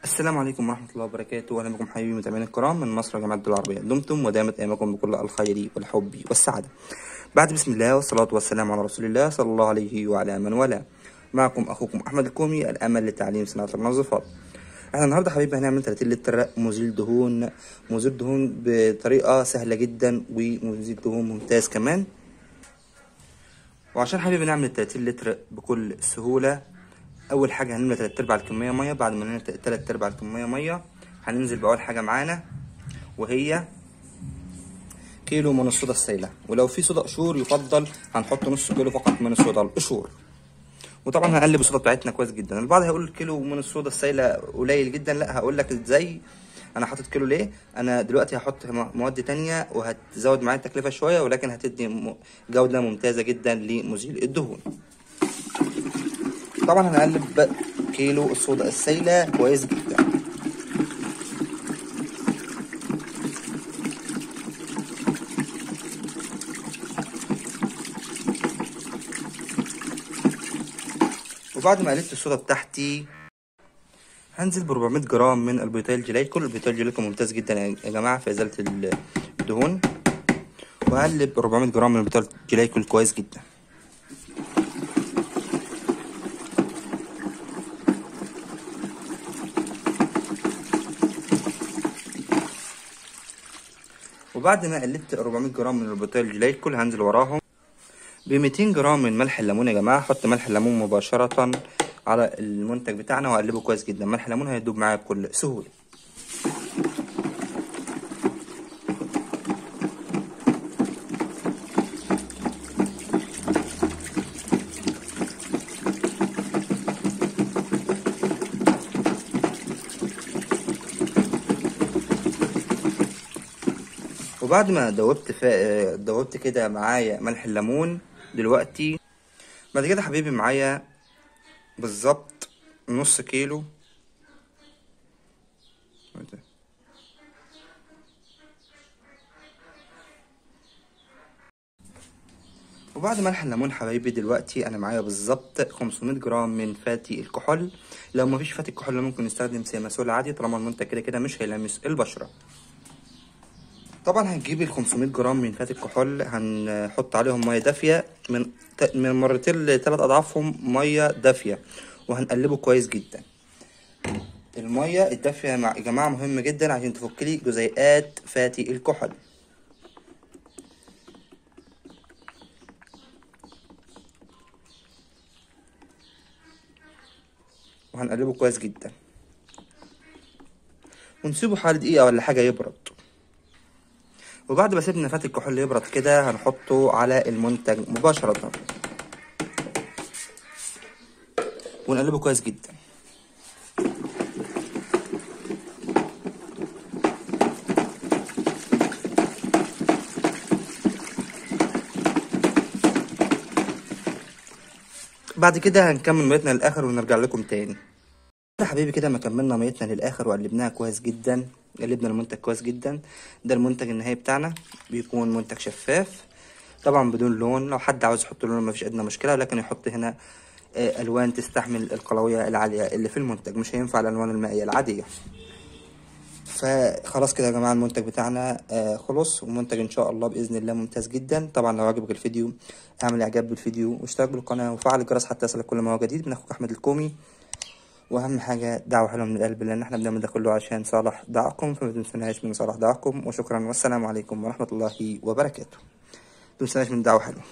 السلام عليكم ورحمة الله وبركاته. أهلا بكم حبايبي متابعين الكرام من مصر وجامعة الدول العربية. دمتم ودامت أيامكم بكل الخير والحب والسعادة. بعد بسم الله والصلاة والسلام على رسول الله صلى الله عليه وعلى من والاه. معكم أخوكم أحمد الكومي الأمل لتعليم صناعة المنظفات. احنا النهارده حبايبي هنعمل 30 لتر مزيل دهون بطريقة سهلة جدا ومزيل دهون ممتاز كمان. وعشان حبيبي نعمل 30 لتر بكل سهولة، اول حاجه هنملى 3/4 الكميه ميه. بعد ما نملى 3/4 الكميه ميه هننزل باول حاجه معانا وهي كيلو من الصودا السائله، ولو في صودا قشور يفضل هنحط نص كيلو فقط من الصودا القشور. وطبعا هنقلب الصودا بتاعتنا كويس جدا. البعض هيقول كيلو من الصودا السائله قليل جدا، لا هقول لك ازاي انا حاطط كيلو ليه. انا دلوقتي هحط مواد تانية وهتزود معايا التكلفه شويه، ولكن هتدي جوده ممتازه جدا لمزيل الدهون. طبعا هنقلب كيلو الصودا السائله كويس جدا. وبعد ما قلبت الصودا بتاعتي هنزل ب 400 جرام من البيتايل جلايكول. البيتايل جلايكول ممتاز جدا يا جماعه في ازاله الدهون، وهقلب 400 جرام من البيتايل جلايكول كويس جدا. وبعد ما قلبت 400 جرام من البيتايل جلايكول هنزل وراهم ب 200 جرام من ملح الليمون. يا جماعه حط ملح الليمون مباشره على المنتج بتاعنا وهقلبه كويس جدا. ملح الليمون هيدوب معايا بكل سهوله. وبعد ما دوبت كده معايا ملح الليمون دلوقتي، بعد كده حبيبي معايا بالظبط نص كيلو وبعد ملح الليمون حبايبي دلوقتي انا معايا بالظبط 500 جرام من فاتي الكحول. لو مفيش فاتي الكحول ممكن نستخدم سيماسول عادي، طالما المنتج كده كده مش هيلامس البشره. طبعا هنجيب ال 500 جرام من فاتي الكحول هنحط عليهم ميه دافيه من مرتين لثلاث اضعافهم ميه دافيه، وهنقلبه كويس جدا. الميه الدافيه يا جماعه مهم جدا عشان تفكلي جزيئات فاتي الكحول. وهنقلبه كويس جدا ونسيبه حوالي دقيقه ولا حاجه يبرد. وبعد ما سيبنا فاتي الكحول يبرد كده هنحطه على المنتج مباشره ونقلبه كويس جدا. بعد كده هنكمل ميتنا للاخر ونرجع لكم تاني. كده حبيبي كده ما كملنا ميتنا للاخر وقلبناها كويس جدا، قلبنا المنتج كويس جدا. ده المنتج النهائي بتاعنا، بيكون منتج شفاف طبعا بدون لون. لو حد عاوز يحط لون مفيش ادنى مشكله، لكن يحط هنا الوان تستحمل القلويه العاليه اللي في المنتج، مش هينفع الالوان المائيه العاديه. فخلاص كده يا جماعه المنتج بتاعنا خلص، ومنتج ان شاء الله باذن الله ممتاز جدا. طبعا لو عجبك الفيديو اعمل اعجاب بالفيديو واشترك بالقناه وفعل الجرس حتى يصلك كل ما هو جديد. من اخوك احمد الكومي. واهم حاجه دعوه حلوه من القلب، لان احنا بنعمل ده كله عشان صالح دعاكم، فما تنسوناش من صالح دعاكم. وشكرا والسلام عليكم ورحمه الله وبركاته. ما تنسوناش من دعوه حلوه.